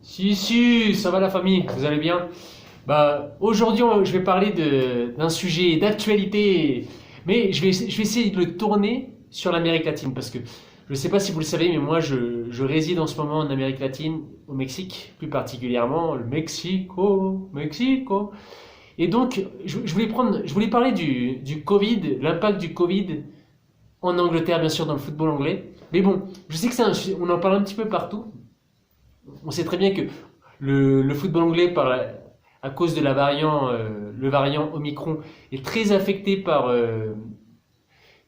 Si, ça va la famille, vous allez bien? Aujourd'hui, je vais parler d'un sujet d'actualité, mais je vais essayer de le tourner sur l'Amérique latine, parce que je ne sais pas si vous le savez, mais moi, je réside en ce moment en Amérique latine, au Mexique, plus particulièrement le Mexico. Et donc, je voulais parler du Covid, l'impact du Covid en Angleterre, bien sûr, dans le football anglais. Mais bon, je sais que on en parle un petit peu partout. On sait très bien que le football anglais, à cause de le variant Omicron, est très affecté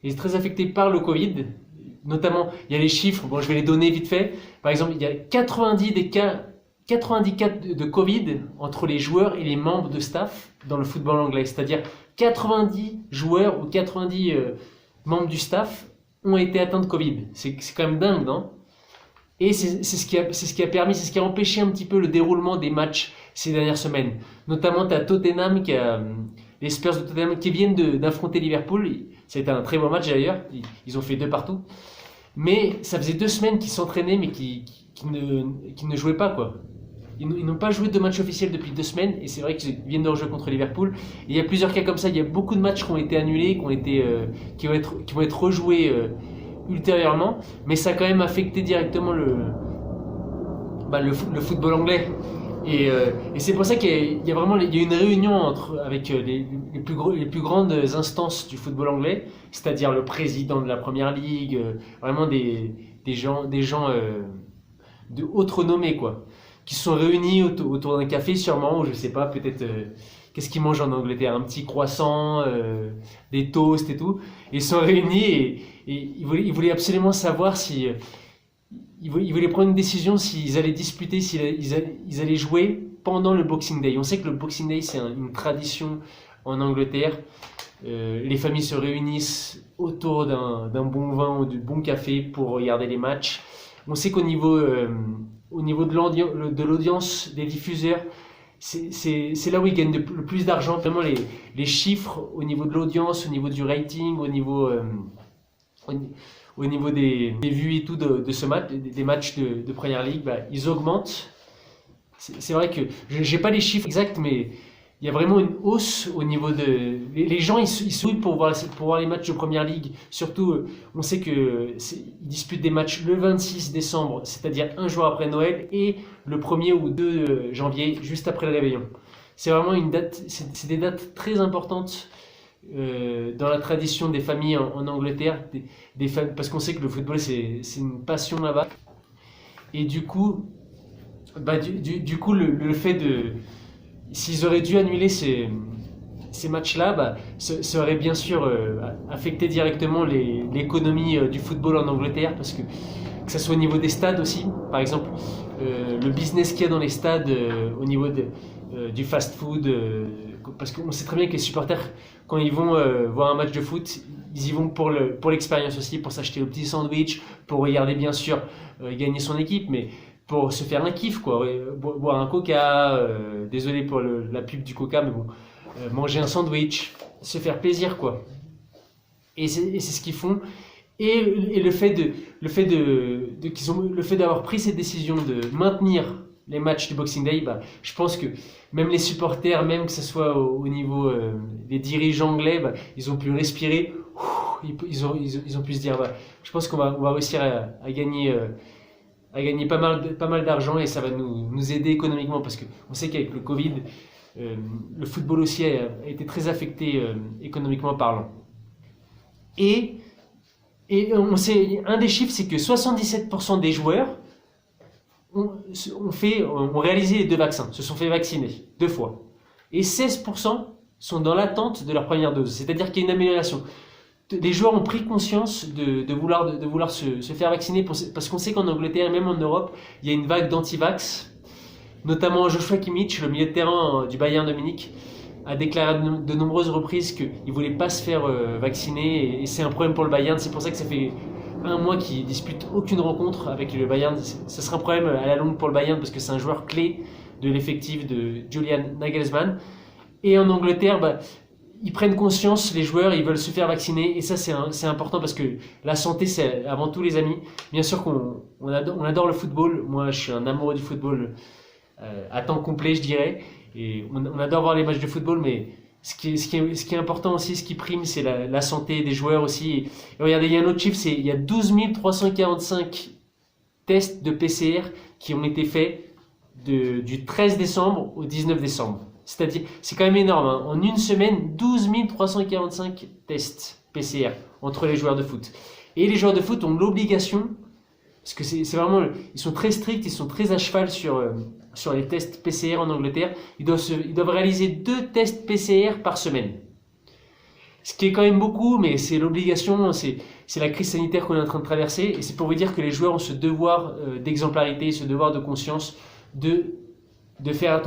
est très affecté par le Covid. Notamment, il y a les chiffres, bon, je vais les donner vite fait. Par exemple, il y a 90 cas de Covid entre les joueurs et les membres de staff dans le football anglais. C'est-à-dire 90 joueurs ou 90 membres du staff ont été atteints de Covid. C'est quand même dingue, non? Et c'est ce qui a permis, c'est ce qui a empêché un petit peu le déroulement des matchs ces dernières semaines. Notamment, tu as Tottenham, les Spurs de Tottenham qui viennent d'affronter Liverpool. C'était un très bon match d'ailleurs. Ils ont fait 2 partout. Mais ça faisait 2 semaines qu'ils s'entraînaient, mais qui ne jouaient pas, quoi. Ils n'ont pas joué de match officiel depuis 2 semaines, et c'est vrai qu'ils viennent de rejouer contre Liverpool. Et il y a plusieurs cas comme ça. Il y a beaucoup de matchs qui ont été annulés, qui vont être rejoués ultérieurement, mais ça a quand même affecté directement le football anglais. Et c'est pour ça qu'il y a vraiment il y a une réunion avec les plus grandes instances du football anglais, c'est-à-dire le président de la Première Ligue, vraiment des gens de haute renommée, quoi, qui se sont réunis autour d'un café sûrement, ou je sais pas, peut-être qu'est-ce qu'ils mangent en Angleterre, un petit croissant, des toasts et tout. Ils se sont réunis et ils voulaient absolument savoir si ils voulaient prendre une décision s'ils allaient disputer, ils allaient jouer pendant le Boxing Day. On sait que le Boxing Day, c'est une tradition en Angleterre. Les familles se réunissent autour d'un bon vin ou du bon café pour regarder les matchs. On sait au niveau de l'audience, des diffuseurs, c'est là où ils gagnent le plus d'argent. Vraiment, les chiffres au niveau de l'audience, au niveau du rating, au niveau des vues et tout de ce match, des matchs de Premier League, ils augmentent. C'est vrai que j'ai pas les chiffres exacts, mais il y a vraiment une hausse au niveau de. Les gens ils se pour voir les matchs de Premier League. Surtout, on sait ils disputent des matchs le 26 décembre, c'est-à-dire un jour après Noël, et le 1er ou 2 janvier, juste après le réveillon. C'est vraiment une date, c'est des dates très importantes dans la tradition des familles en Angleterre, parce qu'on sait que le football c'est une passion là-bas. Et du coup, le fait s'ils auraient dû annuler ces matchs-là, ça aurait bien sûr affecté directement l'économie du football en Angleterre, parce que ça soit au niveau des stades aussi, par exemple, le business qu'il y a dans les stades au niveau du fast-food, parce qu'on sait très bien que les supporters, quand ils vont voir un match de foot, ils y vont pour l'expérience aussi, pour s'acheter le petit sandwich, pour regarder bien sûr gagner son équipe, mais pour se faire un kiff, quoi, boire un coca, désolé pour la pub du coca, mais bon, manger un sandwich, se faire plaisir, quoi. Et c'est ce qu'ils font. Et le fait d'avoir pris cette décision de maintenir les matchs du Boxing Day, je pense que même les supporters, même que ce soit au niveau des dirigeants anglais, ils ont pu respirer, ils ont pu se dire, je pense qu'on va réussir à gagner pas mal d'argent, et ça va nous aider économiquement, parce qu'on sait qu'avec le Covid, le football aussi a été très affecté économiquement parlant. Et on sait, un des chiffres, c'est que 77% des joueurs ont réalisé les 2 vaccins, se sont fait vacciner 2 fois. Et 16% sont dans l'attente de leur première dose. C'est-à-dire qu'il y a une amélioration. Les joueurs ont pris conscience de vouloir se faire vacciner, parce qu'on sait qu'en Angleterre et même en Europe, il y a une vague d'anti-vax. Notamment Joshua Kimmich, le milieu de terrain du Bayern de Munich, a déclaré de nombreuses reprises qu'il ne voulait pas se faire vacciner, et c'est un problème pour le Bayern. C'est pour ça que ça fait 1 mois qu'il ne dispute aucune rencontre avec le Bayern. Ça sera un problème à la longue pour le Bayern, parce que c'est un joueur clé de l'effectif de Julian Nagelsmann. Et en Angleterre, ils prennent conscience, les joueurs, ils veulent se faire vacciner, et ça c'est important, parce que la santé c'est avant tout, les amis. Bien sûr qu'on adore le football, moi je suis un amoureux du football, à temps complet, je dirais. Et on adore voir les matchs de football, mais ce qui est important aussi, ce qui prime, c'est la santé des joueurs aussi. Et regardez, il y a un autre chiffre, il y a 12 345 tests de PCR qui ont été faits du 13 décembre au 19 décembre. C'est-à-dire, c'est quand même énorme, hein. En une semaine, 12 345 tests PCR entre les joueurs de foot. Et les joueurs de foot ont l'obligation, parce que c'est vraiment, ils sont très stricts, ils sont très à cheval sur les tests PCR en Angleterre. Ils doivent réaliser 2 tests PCR par semaine. Ce qui est quand même beaucoup, mais c'est l'obligation, c'est la crise sanitaire qu'on est en train de traverser. Et c'est pour vous dire que les joueurs ont ce devoir d'exemplarité, ce devoir de conscience de faire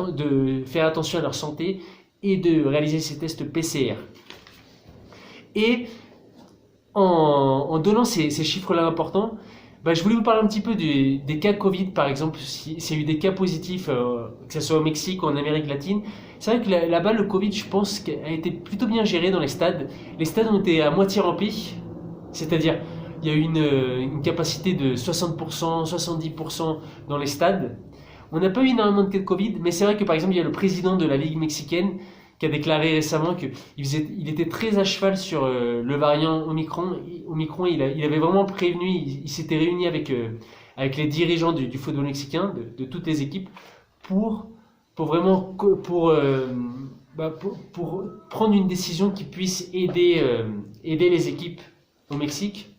attention à leur santé et de réaliser ces tests PCR. Et en donnant ces chiffres-là importants, je voulais vous parler un petit peu des cas Covid, par exemple, s'il y a eu des cas positifs, que ce soit au Mexique ou en Amérique latine. C'est vrai que là-bas, le Covid, je pense, a été plutôt bien géré dans les stades. Les stades ont été à moitié remplis, c'est-à-dire il y a eu une capacité de 60%, 70% dans les stades. On n'a pas eu énormément de cas de Covid, mais c'est vrai que par exemple, il y a le président de la Ligue mexicaine qui a déclaré récemment qu'il était très à cheval sur le variant Omicron. Il avait vraiment prévenu, il s'était réuni avec les dirigeants du football mexicain, de toutes les équipes, pour prendre une décision qui puisse aider les équipes au Mexique.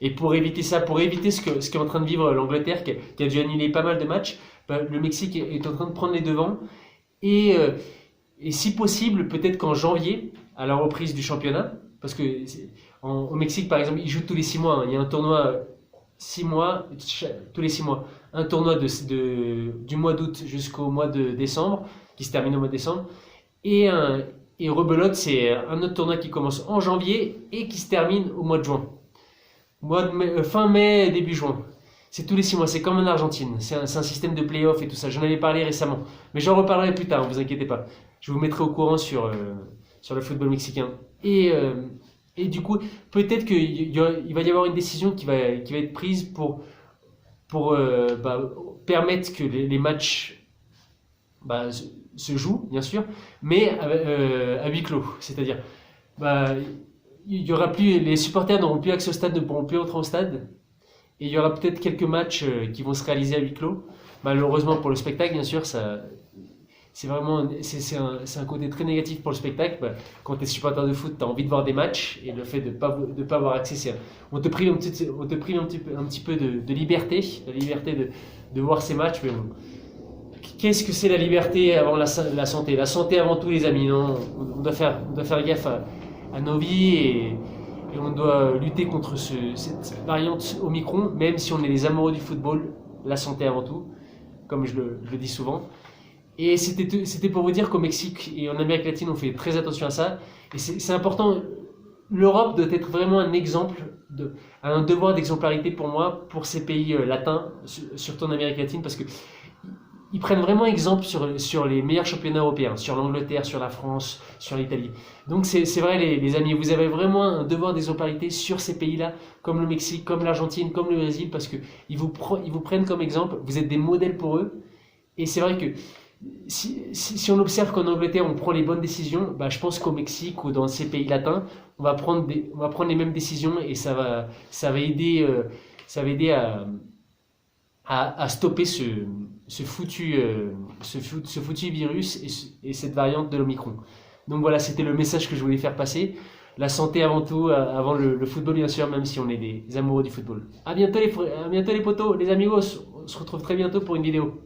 Et pour éviter ça, pour éviter ce qu'est en train de vivre l'Angleterre, qui a dû annuler pas mal de matchs, le Mexique est en train de prendre les devants. Et si possible, peut-être qu'en janvier, à la reprise du championnat, parce que au Mexique, par exemple, ils jouent tous les 6 mois. Hein. Il y a un tournoi 6 mois, tous les 6 mois. Un tournoi du mois d'août jusqu'au mois de décembre, qui se termine au mois de décembre. Et rebelote, c'est un autre tournoi qui commence en janvier et qui se termine au mois de juin. Fin mai, début juin. C'est tous les 6 mois, c'est comme en Argentine. C'est un système de play-off et tout ça. J'en avais parlé récemment. Mais j'en reparlerai plus tard, ne vous inquiétez pas. Je vous mettrai au courant sur le football mexicain. Et du coup, peut-être qu'il va y avoir une décision qui va être prise pour permettre que les matchs se jouent, bien sûr, mais à huis clos. C'est-à-dire, il y aura plus, les supporters n'auront plus accès au stade, ne pourront plus entrer au stade. Et il y aura peut-être quelques matchs qui vont se réaliser à huis clos. Malheureusement pour le spectacle, bien sûr, c'est un côté très négatif pour le spectacle. Quand tu es supporter de foot, tu as envie de voir des matchs, et le fait de pas avoir accès, on te prive un petit peu de liberté, la liberté de voir ces matchs. Mais bon, qu'est-ce que c'est la liberté avant la santé? La santé avant tout, les amis. Non, on doit faire gaffe à nos vies, et on doit lutter contre cette variante Omicron, même si on est des amoureux du football. La santé avant tout, comme je le dis souvent. Et c'était pour vous dire qu'au Mexique et en Amérique latine, on fait très attention à ça. Et c'est important. L'Europe doit être vraiment un exemple, un devoir d'exemplarité pour moi, pour ces pays latins, surtout en Amérique latine, parce que ils prennent vraiment exemple sur les meilleurs championnats européens, sur l'Angleterre, sur la France, sur l'Italie. Donc c'est vrai les amis, vous avez vraiment un devoir d'exemplarité sur ces pays-là, comme le Mexique, comme l'Argentine, comme le Brésil, parce qu'ils vous prennent comme exemple, vous êtes des modèles pour eux. Et c'est vrai que si on observe qu'en Angleterre on prend les bonnes décisions, je pense qu'au Mexique ou dans ces pays latins, on va prendre les mêmes décisions, et ça va aider à stopper ce foutu virus et cette variante de l'Omicron. Donc voilà, c'était le message que je voulais faire passer. La santé avant tout, avant le football bien sûr, même si on est des amoureux du football. À bientôt les potos, les amigos, on se retrouve très bientôt pour une vidéo.